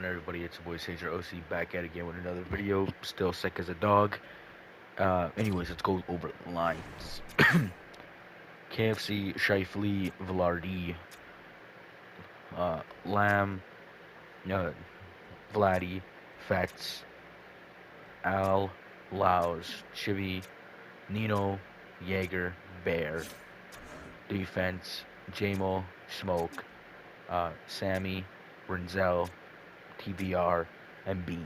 on, everybody? It's your boy Sager OC back at it again with another video. Still sick as a dog. Anyways, let's go over the lines. KFC, Shifley, Velarde, Lamb, uh, Vladdy, Fetz, Al, Laos, Chibi, Nino, Jaeger, Bear. Defense, Jamo, Smoke, Sammy, Renzel, TBR, and Bean.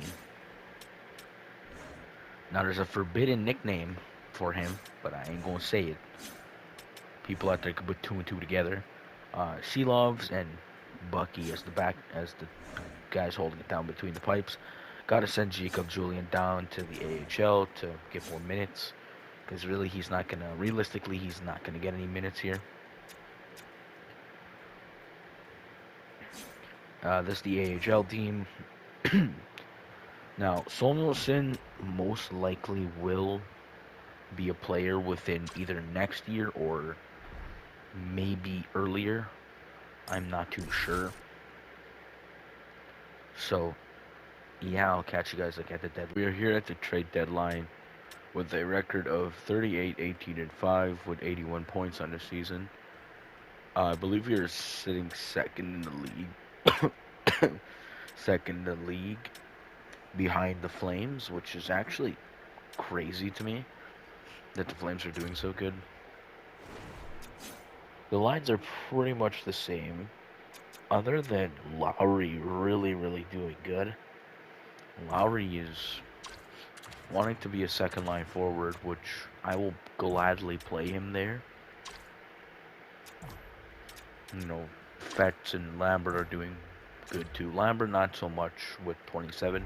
Now there's a forbidden nickname for him, but I ain't gonna say it. People out there could put two and two together. She loves and Bucky as the guys holding it down between the pipes. Gotta send Jacob Julian down to the AHL to get more minutes, because really realistically he's not gonna get any minutes here. This is the AHL team. Now, Samuelson most likely will be a player within either next year or maybe earlier. I'm not too sure. So, yeah, I'll catch you guys at the deadline. We are here at the trade deadline with a record of 38, 18, and 5 with 81 points on the season. I believe we are sitting second in the league. Second in the league behind the Flames, which is actually crazy to me that the Flames are doing so good. The lines are pretty much the same, other than Lowry really doing good. Lowry is wanting to be a second line forward, which I will gladly play him there. Fetch and Lambert are doing good too. Lambert not so much with 27.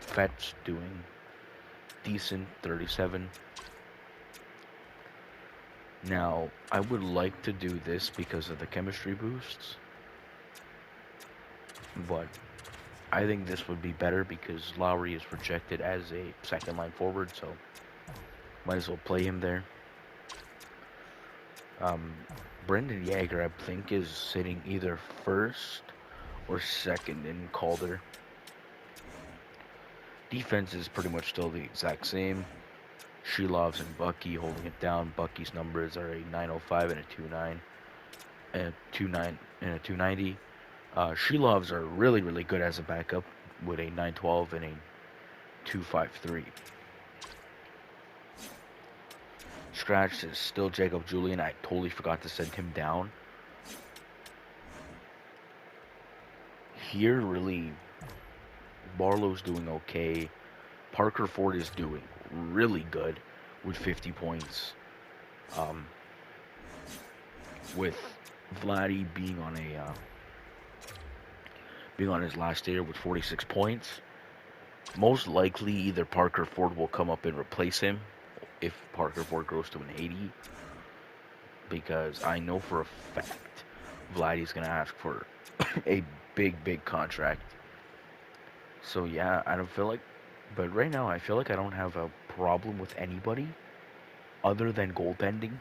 Fetch doing decent, 37. Now, I would like to do this because of the chemistry boosts, but I think this would be better because Lowry is projected as a second line forward, so might as well play him there. Brendan Jaeger, I think, is sitting either first or second in Calder. Defense is pretty much still the exact same. Shilovs and Bucky holding it down. Bucky's numbers are a 905 and a 29, and a 29 and a 290. Shilovs are really good as a backup with a 912 and a 253. Scratch is still Jacob Julian. I totally forgot to send him down. Here, really, Barlow's doing okay. Parker Ford is doing really good with 50 points. With Vladdy being on his last year with 46 points, most likely either Parker Ford will come up and replace him if Parker Ford grows to an 80, because I know for a fact Vladdy's gonna ask for a big contract. So yeah, but right now I feel like I don't have a problem with anybody other than goaltending.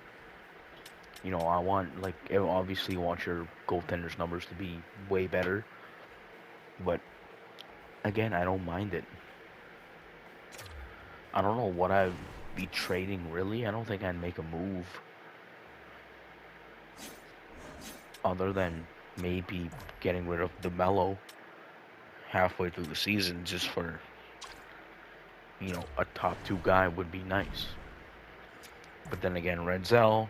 Obviously want your goaltender's numbers to be way better, but again, I don't mind it. I don't know what I'd be trading, really. I don't think I'd make a move other than maybe getting rid of DeMello halfway through the season just for, a top two guy would be nice. But then again, Renzel,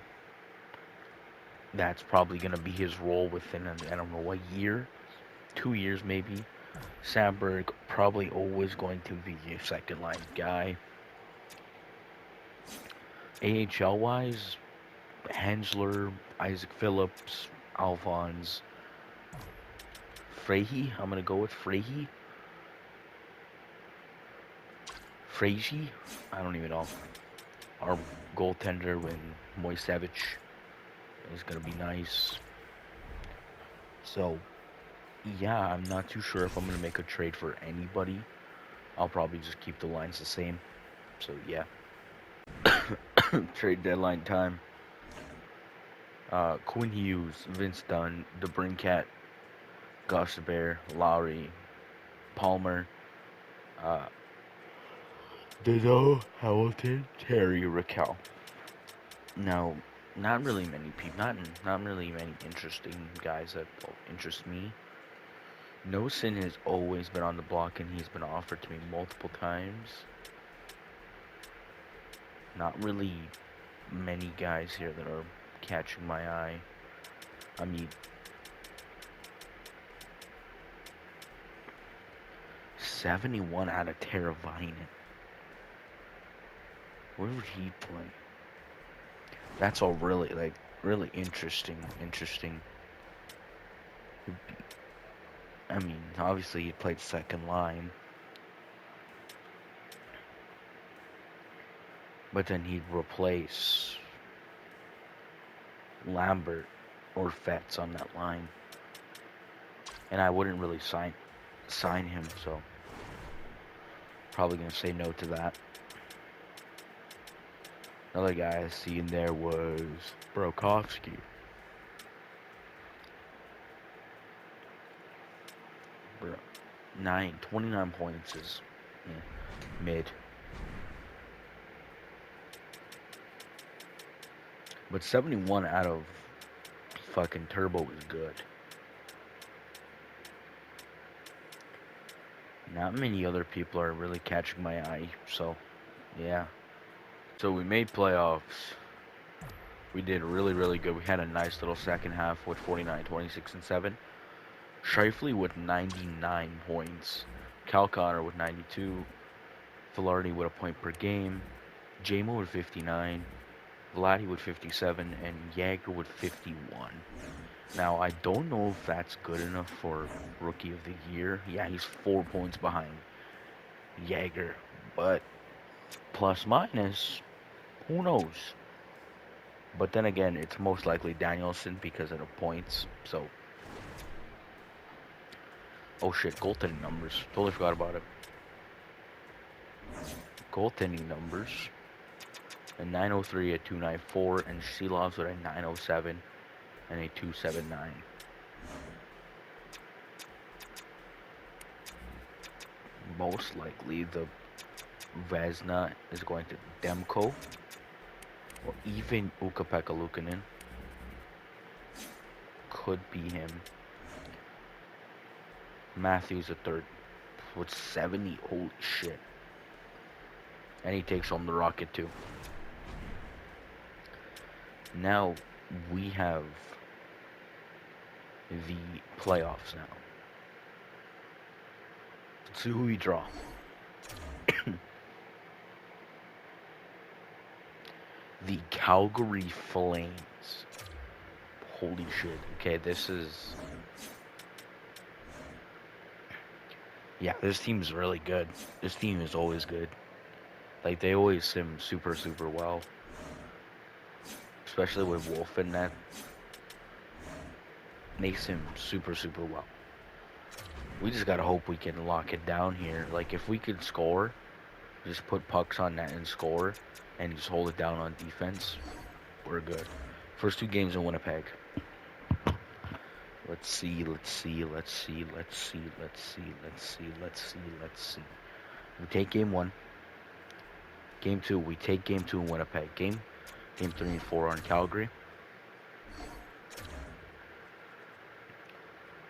that's probably going to be his role within, I don't know, a year, 2 years maybe. Sandberg, probably always going to be a second line guy. AHL-wise, Hensler, Isaac Phillips, Alphonse, Frehy. I'm going to go with Frehy. Frehy? I don't even know. Our goaltender when Moisevich is going to be nice. So, yeah, I'm not too sure if I'm going to make a trade for anybody. I'll probably just keep the lines the same. So, yeah. Trade deadline time. Quinn Hughes, Vince Dunn, DeBrincat, Gossabear, Lowry, Palmer, uh, Dino, Hamilton, Terry, Raquel. Now, not really many people, not really many interesting guys that interest me. Nosen has always been on the block, and he's been offered to me multiple times. Not really many guys here that are catching my eye. I mean, 71 out of Teravainen. Where would he play? That's all really, like, really interesting. I mean, obviously he played second line. But then he'd replace Lambert or Fetz on that line. And I wouldn't really sign him, so probably gonna say no to that. Another guy I seen there was Brokovsky. 29 points is mid. But 71 out of fucking Turbo is good. Not many other people are really catching my eye, so yeah. So we made playoffs. We did really good. We had a nice little second half with 49, 26, and 7. Shifley with 99 points. Cal Connor with 92. Velarde with a point per game. Jamo with 59. Vladdy with 57. And Jagger with 51. Now, I don't know if that's good enough for Rookie of the Year. Yeah, he's 4 points behind Jagger. But plus minus, who knows? But then again, it's most likely Danielson because of the points. So, oh shit, goaltending numbers. Totally forgot about it. Goaltending numbers. A 903, a 294, and Sheelov's with a 907 and a 279. Most likely the Vezina is going to Demko or even Ukko-Pekka Luukkonen. Could be him. Matthews a third with 70. Holy shit. And he takes home the Rocket too. Now we have the playoffs now. Let's see who we draw. The Calgary Flames. Holy shit. Okay, this is... Yeah, this team's really good. This team is always good. Like, they always sim super well. Especially with Wolf in that. They sim super well. We just gotta hope we can lock it down here. Like, if we could score, just put pucks on net and score, and just hold it down on defense, we're good. First 2 games in Winnipeg. Let's see. We take game 1. Game 2, we take game 2 in Winnipeg. Game 3 and 4 on Calgary.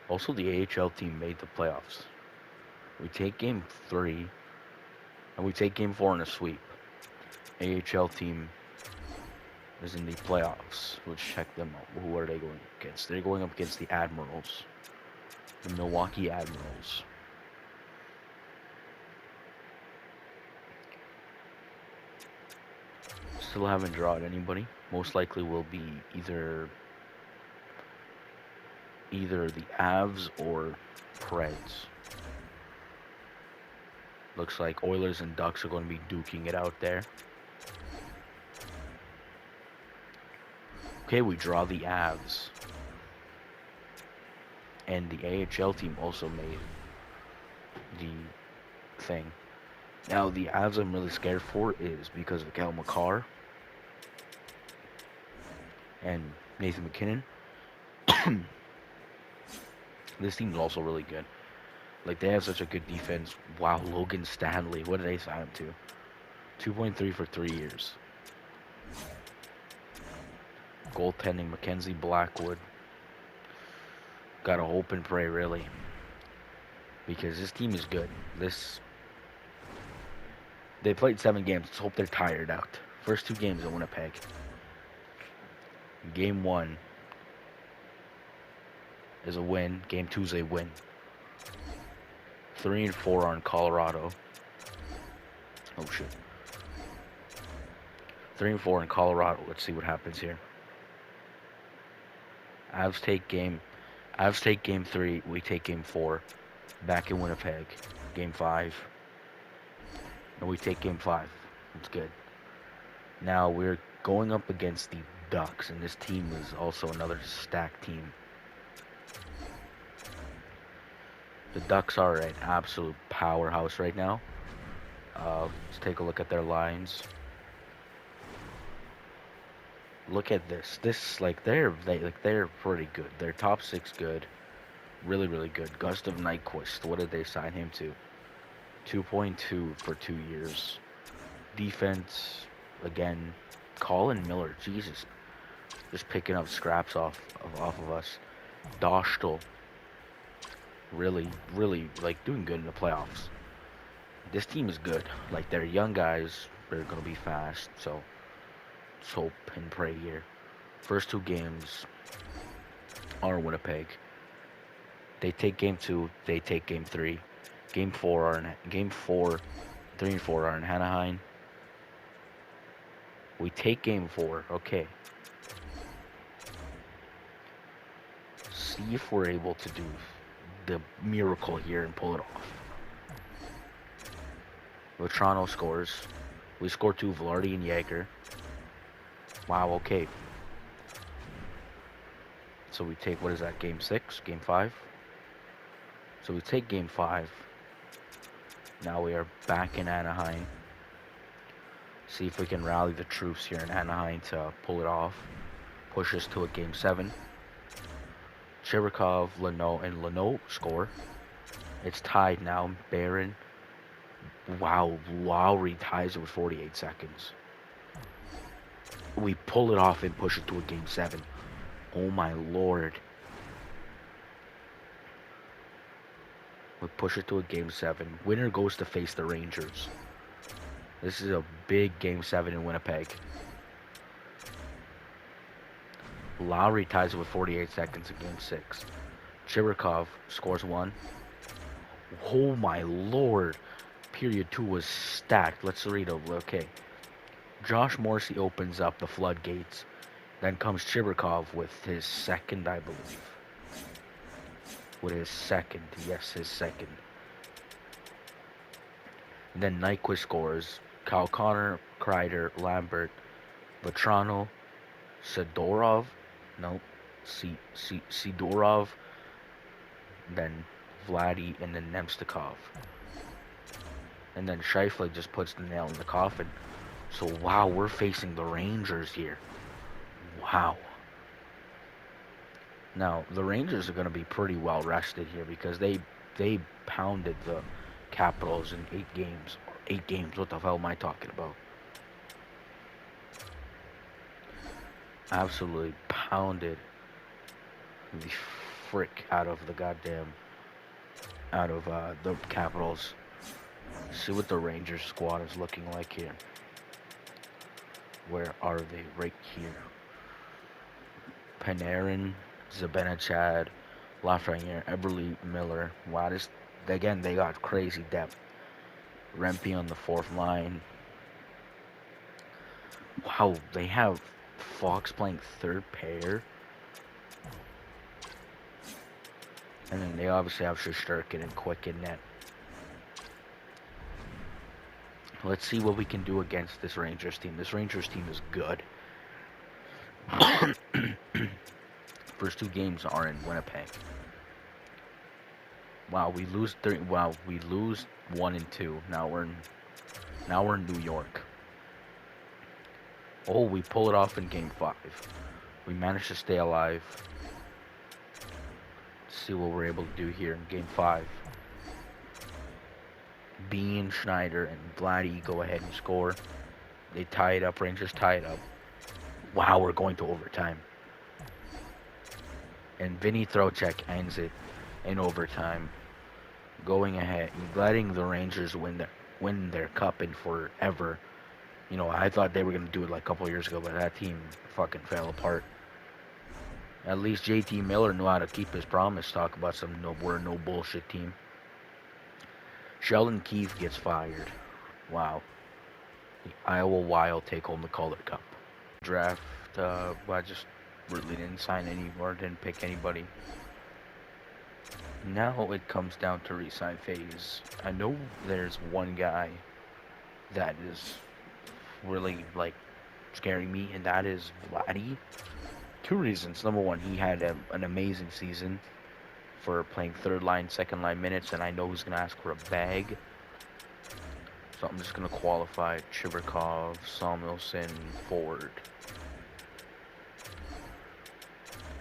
Also, the AHL team made the playoffs. We take game 3, and we take game 4 in a sweep. AHL team is in the playoffs. Let's check them out. Who are they going against? They're going up against the Admirals. The Milwaukee Admirals. Still haven't drawn anybody. Most likely will be either the Avs or Preds. Looks like Oilers and Ducks are going to be duking it out there. Okay, we draw the Avs. And the AHL team also made the thing. Now, the Avs I'm really scared for is because of Cal McCarr and Nathan McKinnon. This team's also really good. Like, they have such a good defense. Wow, Logan Stanley. What did they sign him to? 2.3 for 3 years. Goaltending, Mackenzie Blackwood. Gotta hope and pray, really. Because this team is good. They played 7 games. Let's hope they're tired out. First 2 games in Winnipeg. Game 1 is a win. Game 2 is a win. 3 and 4 are in Colorado. Oh shit. 3 and 4 in Colorado. Let's see what happens here. Avs take game 3. We take game 4. Back in Winnipeg. Game 5. And we take game 5. It's good. Now we're going up against the Ducks, and this team is also another stacked team. The Ducks are an absolute powerhouse right now. Let's take a look at their lines. Look at this. They're pretty good. Their top 6 good. Really, really good. Gustav Nyquist. What did they sign him to? 2.2 for 2 years. Defense, again. Colin Miller. Jesus. Just picking up scraps off of us. Dostal. Really, really, like, doing good in the playoffs. This team is good. Like, they're young guys. They're going to be fast. So, let's hope and pray here. First 2 games are Winnipeg. They take game 2. They take game 3. Game 4, 3 and 4 are in Anaheim. We take game 4. Okay. See if we're able to do the miracle here and pull it off. Toronto scores. We score 2, Velarde and Yager. Wow, okay. So we take, what is that, game 6? Game 5? So we take game 5. Now we are back in Anaheim. See if we can rally the troops here in Anaheim to pull it off. Push us to a game 7. Chirikov, Leno score. It's tied now. Barron. Wow, Lowry ties it with 48 seconds. We pull it off and push it to a game 7. Oh my lord. We push it to a game 7. Winner goes to face the Rangers. This is a big game 7 in Winnipeg. Lowry ties it with 48 seconds in game 6. Chirikov scores 1. Oh my lord. Period 2 was stacked. Let's read it. Okay. Josh Morrissey opens up the floodgates. Then comes Chirikov with his second, I believe. With his second. Yes, his second. And then Nyquist scores. Kyle Connor, Kreider, Lambert, Vetrano, Sidorov. No. Sidorov. Then Vladdy, and then Nemstikov. And then Scheifele just puts the nail in the coffin. So, wow, we're facing the Rangers here. Wow. Now, the Rangers are going to be pretty well rested here because they pounded the Capitals in 8 games. 8 games, what the hell am I talking about? Absolutely pounded the frick out of the Capitals. See what the Rangers squad is looking like here. Where are they? Right here. Panarin, Zibanejad, Lafreniere, Eberle, Miller. Wow, again, they got crazy depth. Rempe on the 4th line. Wow, they have Fox playing 3rd pair. And then they obviously have Shesterkin and Quick in net. Let's see what we can do against this Rangers team. This Rangers team is good. First 2 games are in Winnipeg. Wow, we lose 3. Wow, we lose 1 and 2. Now we're in New York. Oh, we pull it off in game 5. We managed to stay alive. see what we're able to do here in Game 5. Bean, Schneider, and Vladdy go ahead and score. They tie it up. Rangers tie it up. Wow, we're going to overtime. And Vinny Trocheck ends it in overtime, going ahead and letting the Rangers win their cup in forever. You know, I thought they were going to do it like a couple years ago, but that team fucking fell apart. At least JT Miller knew how to keep his promise. Talk about we're a no bullshit team. Sheldon Keefe gets fired. Wow. The Iowa Wild take home the Calder Cup. Draft, I just really didn't sign anymore, didn't pick anybody. Now it comes down to re-sign phase. I know there's one guy that is really, like, scaring me, and that is Vladdy. 2 reasons. Number one, he had an amazing season for playing third line, second line minutes, and I know he's going to ask for a bag. So I'm just going to qualify Chibrikov, Samuelson, Ford.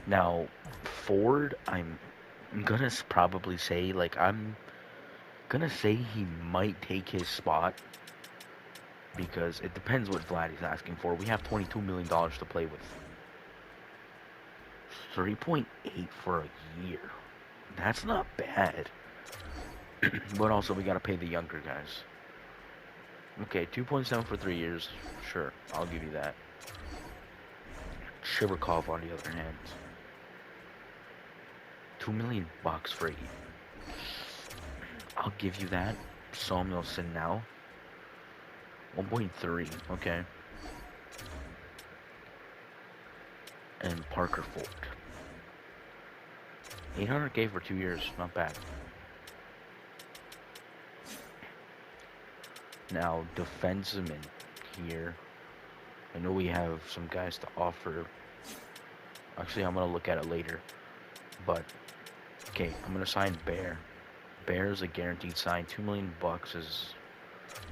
Now, Ford, I'm going to probably say, like, I'm going to say he might take his spot because it depends what Vladdy's asking for. We have $22 million to play with. 3.8 for a year. That's not bad. But also, we got to pay the younger guys. Okay, 2.7 for 3 years. Sure, I'll give you that. Chibrikov, on the other hand, $2 million for a year. I'll give you that. Samuelson now. 1.3, okay. And Parker Ford. 800K for 2 years, not bad. Now, defenseman here. I know we have some guys to offer. Actually, I'm going to look at it later. But, okay, I'm going to sign Bear. Bear is a guaranteed sign. $2 million is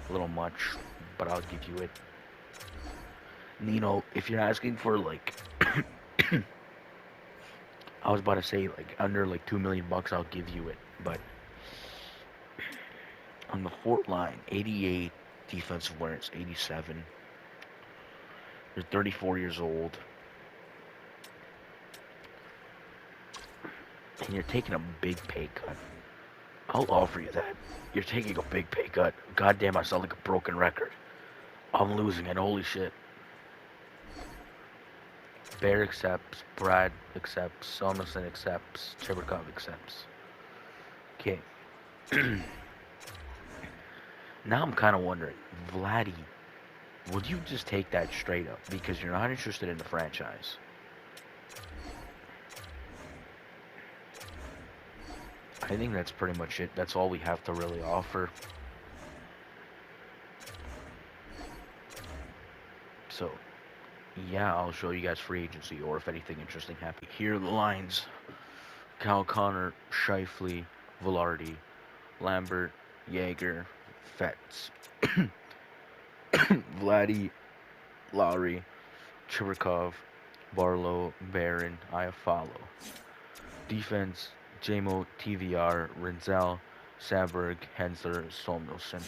a little much, but I'll give you it. You know, if you're asking for, like, I was about to say, like, under, like, $2 million, I'll give you it. But on the fourth line, 88 defensive awareness, 87. You're 34 years old. And you're taking a big pay cut. I'll offer you that. You're taking a big pay cut. Goddamn, I sound like a broken record. I'm losing it. Holy shit. Bear accepts. Brad accepts. Samuelson accepts. Chibrikov accepts. Okay. Now I'm kind of wondering, Vladdy, would you just take that straight up because you're not interested in the franchise? I think that's pretty much it. That's all we have to really offer. So, yeah, I'll show you guys free agency or if anything interesting happens. Here are the lines. Kyle Connor, Scheifele, Velarde, Lambert, Yeager, Fetz, Vladdy, Lowry, Chibrikov, Barlow, Barron, Iafallo. Defense, JMO, TVR, Renzel, Saberg, Hensler, Samuelson.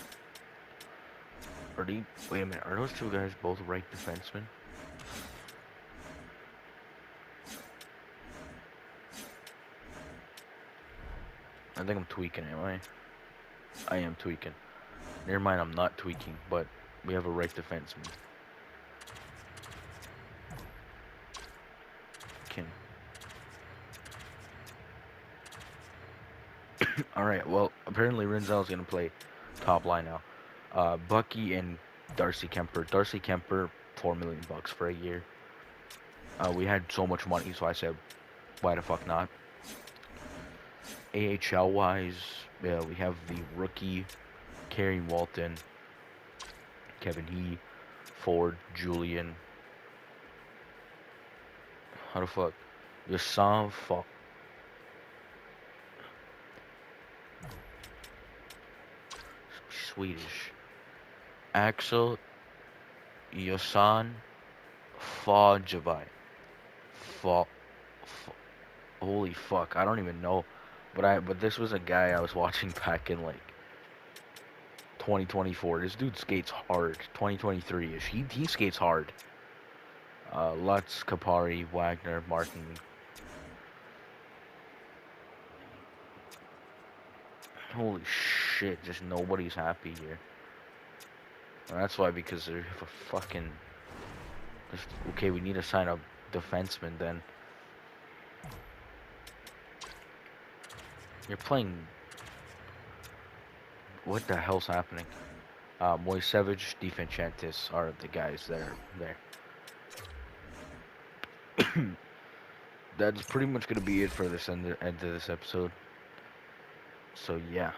Wait a minute, are those two guys both right defensemen? I think I'm tweaking, am I? I am tweaking. Never mind, I'm not tweaking, but we have a right defenseman. Alright, well, apparently Renzel's going to play top line now. Bucky and Darcy Kemper. Darcy Kemper, $4 million for a year. We had so much money, so I said, why the fuck not? AHL-wise, we have the rookie, Kerry Walton, Kevin He, Ford, Julian. How the fuck? Yasan fuck. Swedish. Axel Yasan Fajavai. Holy fuck, I don't even know. But this was a guy I was watching back in like 2024. This dude skates hard. 2023ish. He skates hard. Lutz, Kapari, Wagner, Martin. Holy shit, just nobody's happy here. And that's why, because they have a fucking. Okay, we need to sign a defenseman then. You're playing. What the hell's happening? Moisevich, DiFincentiis are the guys that are there. That's pretty much gonna be it for this end of this episode. So yeah.